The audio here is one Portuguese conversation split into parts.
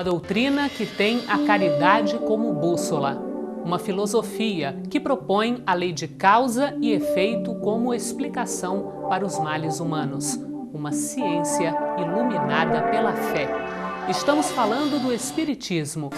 doutrina que tem a caridade como bússola. Uma filosofia que propõe a lei de causa e efeito como explicação para os males humanos. Uma ciência iluminada pela fé. Estamos falando do Espiritismo.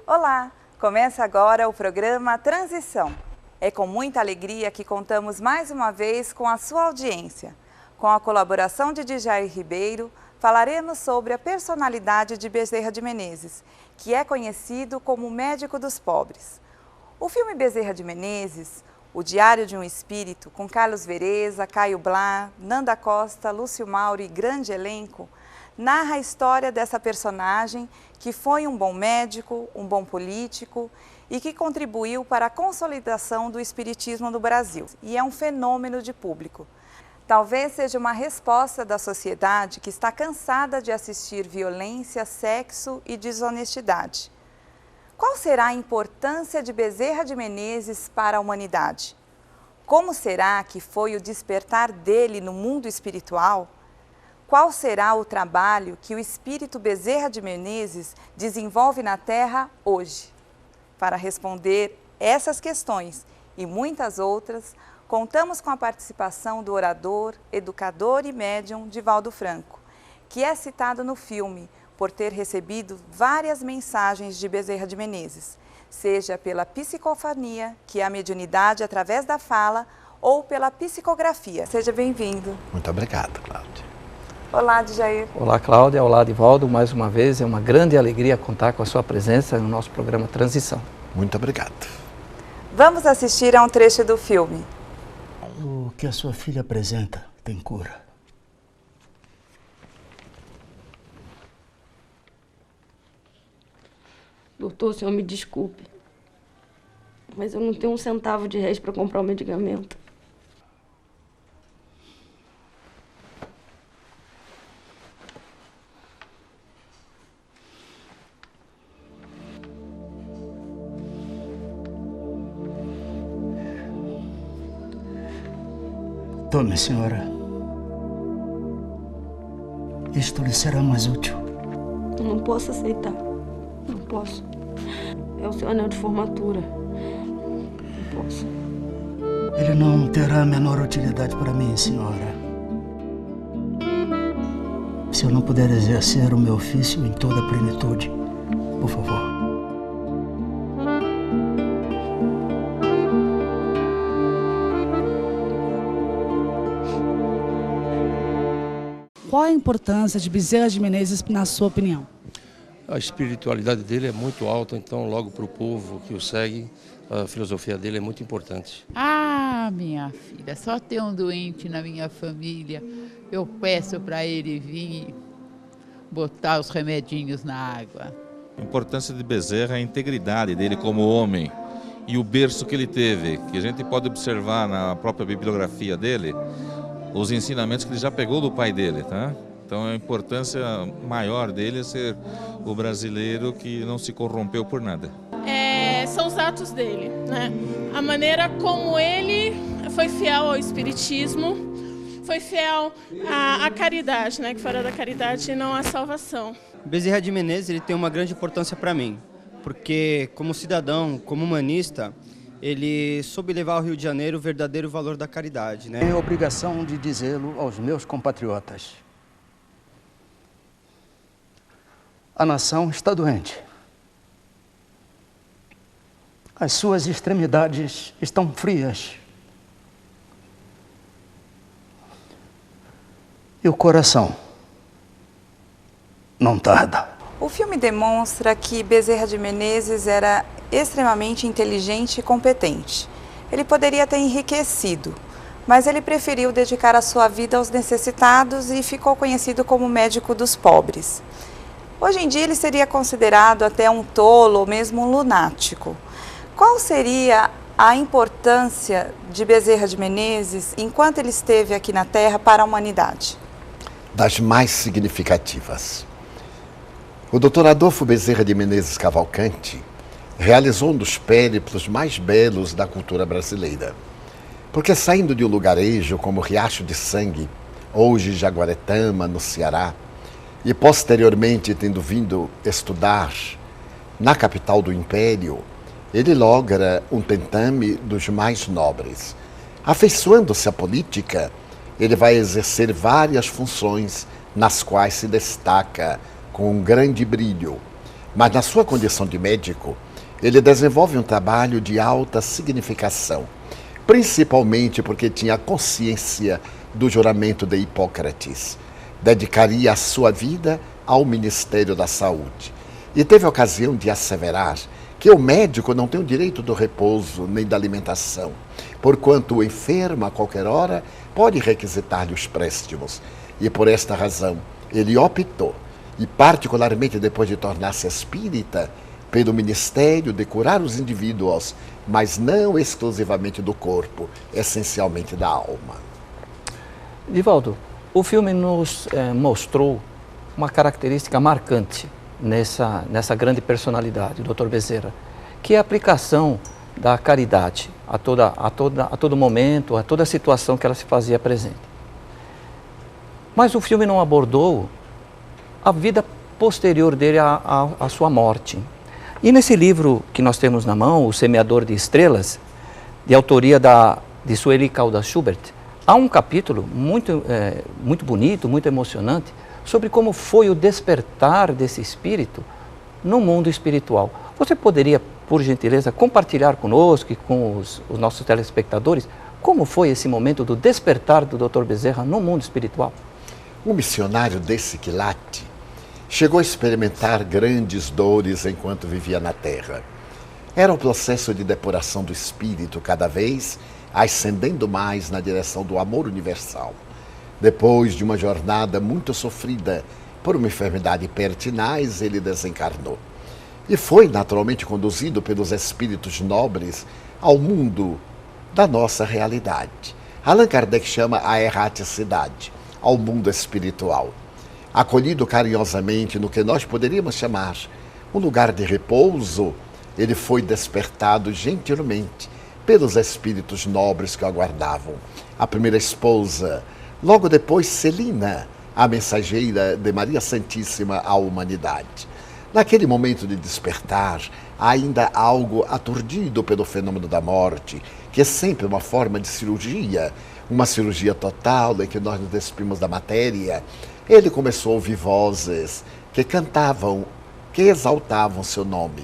Olá! Começa agora o programa Transição. É com muita alegria que contamos mais uma vez com a sua audiência. Com a colaboração de Djair Ribeiro, falaremos sobre a personalidade de Bezerra de Menezes, que é conhecido como o médico dos pobres. O filme Bezerra de Menezes, O Diário de um Espírito, com Carlos Vereza, Caio Blá, Nanda Costa, Lúcio Mauro e grande elenco, narra a história dessa personagem que foi um bom médico, um bom político e que contribuiu para a consolidação do espiritismo no Brasil. E é um fenômeno de público. Talvez seja uma resposta da sociedade que está cansada de assistir violência, sexo e desonestidade. Qual será a importância de Bezerra de Menezes para a humanidade? Como será que foi o despertar dele no mundo espiritual? Qual será o trabalho que o espírito Bezerra de Menezes desenvolve na Terra hoje? Para responder essas questões e muitas outras, contamos com a participação do orador, educador e médium Divaldo Franco, que é citado no filme por ter recebido várias mensagens de Bezerra de Menezes, seja pela psicofonia, que é a mediunidade através da fala, ou pela psicografia. Seja bem-vindo. Muito obrigado, Cláudia. Olá, Djair. Olá, Cláudia. Olá, Divaldo. Mais uma vez, é uma grande alegria contar com a sua presença no nosso programa Transição. Muito obrigado. Vamos assistir a um trecho do filme. O que a sua filha apresenta tem cura. Doutor, o senhor me desculpe, mas eu não tenho um centavo de réis para comprar o medicamento. Tome, senhora. Isto lhe será mais útil. Eu não posso aceitar. Não posso. É o seu anel de formatura. Não posso. Ele não terá a menor utilidade para mim, senhora. Se eu não puder exercer o meu ofício em toda a plenitude, por favor. Qual a importância de Bezerra de Menezes, na sua opinião? A espiritualidade dele é muito alta, então logo para o povo que o segue, a filosofia dele é muito importante. Ah, minha filha, só tem um doente na minha família. Eu peço para ele vir botar os remedinhos na água. A importância de Bezerra é a integridade dele como homem e o berço que ele teve, que a gente pode observar na própria bibliografia dele, os ensinamentos que ele já pegou do pai dele, tá? Então a importância maior dele é ser o brasileiro que não se corrompeu por nada. São os atos dele, né? A maneira como ele foi fiel ao espiritismo, foi fiel à caridade, né? Que fora da caridade não há salvação. Bezerra de Menezes ele tem uma grande importância para mim, porque como cidadão, como humanista, ele soube levar ao Rio de Janeiro o verdadeiro valor da caridade, né? Tenho a obrigação de dizê-lo aos meus compatriotas. A nação está doente. As suas extremidades estão frias. E o coração não tarda. O filme demonstra que Bezerra de Menezes era extremamente inteligente e competente. Ele poderia ter enriquecido, mas ele preferiu dedicar a sua vida aos necessitados e ficou conhecido como médico dos pobres. Hoje em dia ele seria considerado até um tolo ou mesmo um lunático. Qual seria a importância de Bezerra de Menezes enquanto ele esteve aqui na Terra para a humanidade? Das mais significativas. O Dr. Adolfo Bezerra de Menezes Cavalcante realizou um dos périplos mais belos da cultura brasileira. Porque saindo de um lugarejo como Riacho de Sangue, hoje Jaguaretama, no Ceará, e posteriormente tendo vindo estudar na capital do Império, ele logra um tentame dos mais nobres. Afeiçoando-se à política, ele vai exercer várias funções nas quais se destaca com um grande brilho. Mas na sua condição de médico, ele desenvolve um trabalho de alta significação, principalmente porque tinha consciência do juramento de Hipócrates. Dedicaria a sua vida ao Ministério da Saúde e teve a ocasião de asseverar que o médico não tem o direito do repouso nem da alimentação, porquanto o enfermo a qualquer hora pode requisitar-lhe os préstimos. E por esta razão ele optou, e particularmente depois de tornar-se espírita, pelo ministério de curar os indivíduos, mas não exclusivamente do corpo, essencialmente da alma. Divaldo, o filme nos mostrou uma característica marcante nessa grande personalidade, o Dr. Bezerra, que é a aplicação da caridade a todo momento, a toda situação que ela se fazia presente. Mas o filme não abordou a vida posterior dele à sua morte. E nesse livro que nós temos na mão, O Semeador de Estrelas, de autoria de Sueli Caldas Schubert, há um capítulo muito bonito, muito emocionante, sobre como foi o despertar desse espírito no mundo espiritual. Você poderia, por gentileza, compartilhar conosco e com os nossos telespectadores como foi esse momento do despertar do Dr. Bezerra no mundo espiritual? Um missionário desse quilate chegou a experimentar grandes dores enquanto vivia na Terra. Era um processo de depuração do espírito, cada vez ascendendo mais na direção do amor universal. Depois de uma jornada muito sofrida por uma enfermidade pertinaz, ele desencarnou. E foi naturalmente conduzido pelos espíritos nobres ao mundo da nossa realidade. Allan Kardec chama a erraticidade, ao mundo espiritual. Acolhido carinhosamente no que nós poderíamos chamar um lugar de repouso, ele foi despertado gentilmente pelos espíritos nobres que o aguardavam. A primeira esposa, logo depois Celina, a mensageira de Maria Santíssima à humanidade. Naquele momento de despertar, ainda algo aturdido pelo fenômeno da morte, que é sempre uma forma de cirurgia, uma cirurgia total em que nós nos despimos da matéria, ele começou a ouvir vozes que cantavam, que exaltavam seu nome.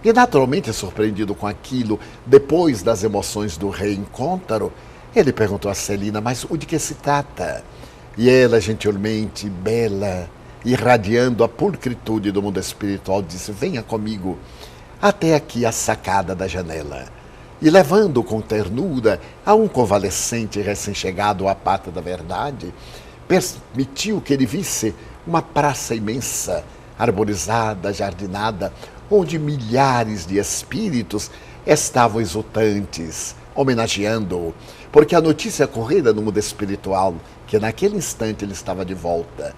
E naturalmente surpreendido com aquilo, depois das emoções do reencontro, ele perguntou a Celina, mas o de que se trata? E ela, gentilmente, bela, irradiando a pulcritude do mundo espiritual, disse, venha comigo até aqui a sacada da janela. E levando com ternura a um convalescente recém-chegado à pátria da verdade, permitiu que ele visse uma praça imensa, arborizada, jardinada, onde milhares de espíritos estavam exultantes, homenageando-o, porque a notícia corrida no mundo espiritual, que naquele instante ele estava de volta.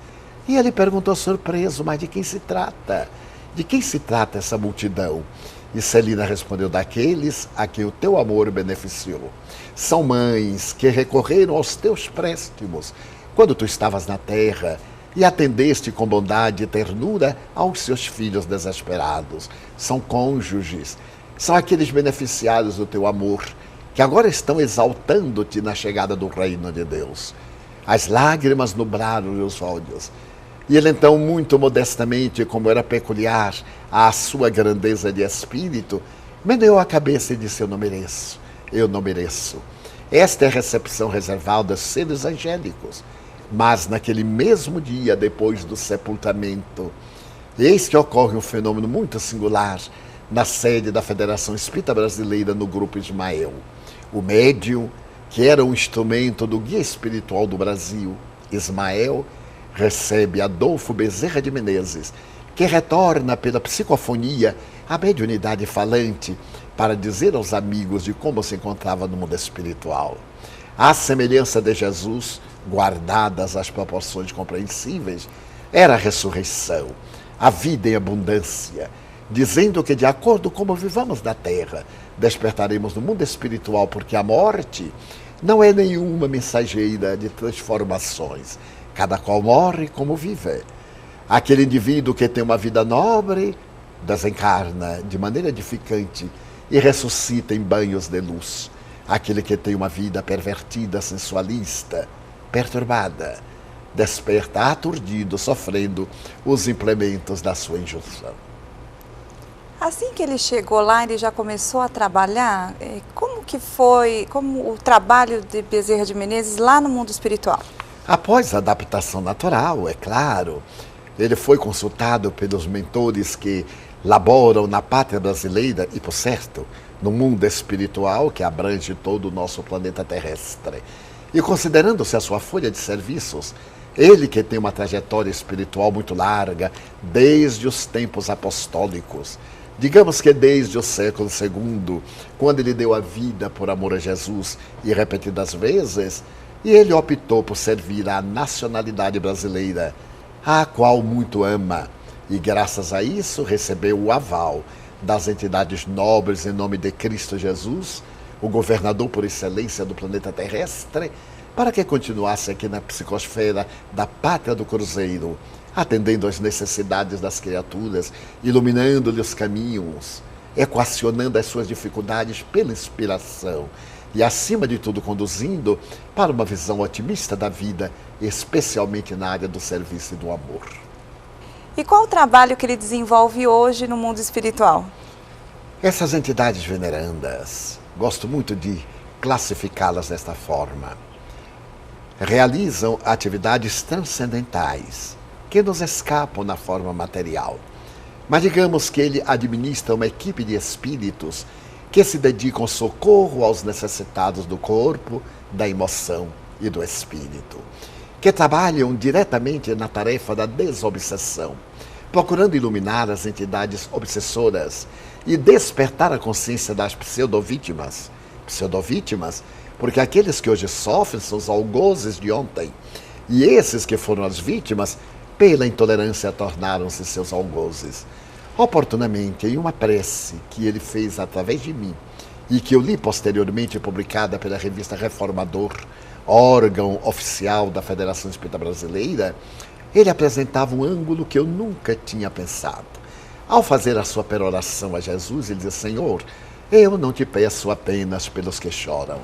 E ele perguntou surpreso, mas de quem se trata? De quem se trata essa multidão? E Celina respondeu, daqueles a quem o teu amor beneficiou. São mães que recorreram aos teus préstimos quando tu estavas na terra e atendeste com bondade e ternura aos seus filhos desesperados. São cônjuges, são aqueles beneficiários do teu amor, que agora estão exaltando-te na chegada do reino de Deus. As lágrimas nublaram os olhos. E ele então, muito modestamente, como era peculiar à sua grandeza de espírito, meneou a cabeça e disse, eu não mereço, eu não mereço. Esta é a recepção reservada aos seres angélicos. Mas naquele mesmo dia, depois do sepultamento, eis que ocorre um fenômeno muito singular na sede da Federação Espírita Brasileira no Grupo Ismael. O médium, que era um instrumento do guia espiritual do Brasil, Ismael, recebe Adolfo Bezerra de Menezes que retorna pela psicofonia à mediunidade falante para dizer aos amigos de como se encontrava no mundo espiritual. À semelhança de Jesus, guardadas as proporções compreensíveis, era a ressurreição, a vida em abundância, dizendo que de acordo com como vivamos na terra, despertaremos no mundo espiritual, porque a morte não é nenhuma mensageira de transformações. Cada qual morre como vive. Aquele indivíduo que tem uma vida nobre desencarna de maneira edificante e ressuscita em banhos de luz. Aquele que tem uma vida pervertida, sensualista, perturbada, desperta aturdido, sofrendo os implementos da sua injunção. Assim que ele chegou lá, ele já começou a trabalhar? Como que foi o trabalho de Bezerra de Menezes lá no mundo espiritual? Após a adaptação natural, é claro, ele foi consultado pelos mentores que laboram na pátria brasileira e, por certo, no mundo espiritual que abrange todo o nosso planeta terrestre. E considerando-se a sua folha de serviços, ele que tem uma trajetória espiritual muito larga, desde os tempos apostólicos, digamos que desde o século II, quando ele deu a vida por amor a Jesus e repetidas vezes, e ele optou por servir à nacionalidade brasileira, a qual muito ama, e graças a isso recebeu o aval das entidades nobres em nome de Cristo Jesus, o governador por excelência do planeta terrestre, para que continuasse aqui na psicosfera da pátria do Cruzeiro, atendendo às necessidades das criaturas, iluminando-lhe os caminhos, equacionando as suas dificuldades pela inspiração e, acima de tudo, conduzindo para uma visão otimista da vida, especialmente na área do serviço e do amor. E qual o trabalho que ele desenvolve hoje no mundo espiritual? Essas entidades venerandas, gosto muito de classificá-las desta forma, realizam atividades transcendentais que nos escapam na forma material. Mas digamos que ele administra uma equipe de espíritos que se dedicam ao socorro aos necessitados do corpo, da emoção e do espírito, que trabalham diretamente na tarefa da desobsessão, procurando iluminar as entidades obsessoras e despertar a consciência das pseudovítimas, porque aqueles que hoje sofrem são os algozes de ontem, e esses que foram as vítimas, pela intolerância, tornaram-se seus algozes. Oportunamente, em uma prece que ele fez através de mim, e que eu li posteriormente publicada pela revista Reformador, órgão oficial da Federação Espírita Brasileira, ele apresentava um ângulo que eu nunca tinha pensado. Ao fazer a sua peroração a Jesus, ele dizia: Senhor, eu não te peço apenas pelos que choram,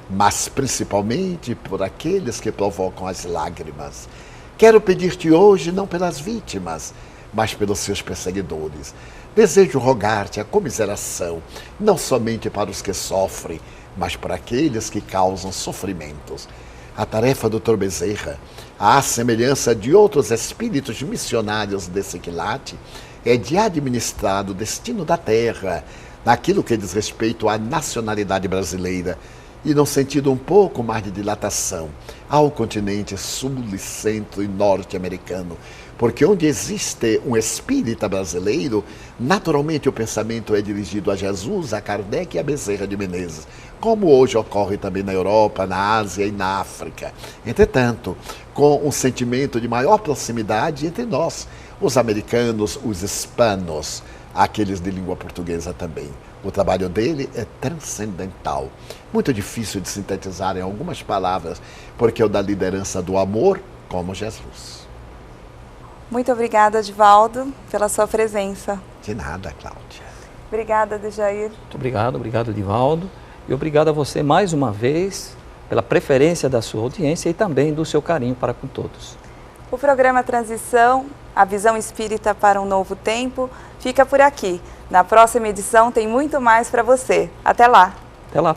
mas principalmente por aqueles que provocam as lágrimas. Quero pedir-te hoje não pelas vítimas, mas pelos seus perseguidores. Desejo rogar-te a comiseração, não somente para os que sofrem, mas para aqueles que causam sofrimentos. A tarefa do Dr. Bezerra, à semelhança de outros espíritos missionários desse quilate, é de administrar o destino da terra, naquilo que diz respeito à nacionalidade brasileira, e num sentido um pouco mais de dilatação, ao continente sul, centro e norte-americano, porque onde existe um espírita brasileiro, naturalmente o pensamento é dirigido a Jesus, a Kardec e a Bezerra de Menezes, como hoje ocorre também na Europa, na Ásia e na África. Entretanto, com um sentimento de maior proximidade entre nós, os americanos, os hispanos, aqueles de língua portuguesa também. O trabalho dele é transcendental, muito difícil de sintetizar em algumas palavras, porque é o da liderança do amor como Jesus. Muito obrigada, Divaldo, pela sua presença. De nada, Cláudia. Obrigada, Dejair. Muito obrigado, Divaldo. E obrigado a você mais uma vez pela preferência da sua audiência e também do seu carinho para com todos. O programa Transição, a visão espírita para um novo tempo, fica por aqui. Na próxima edição tem muito mais para você. Até lá! Até lá!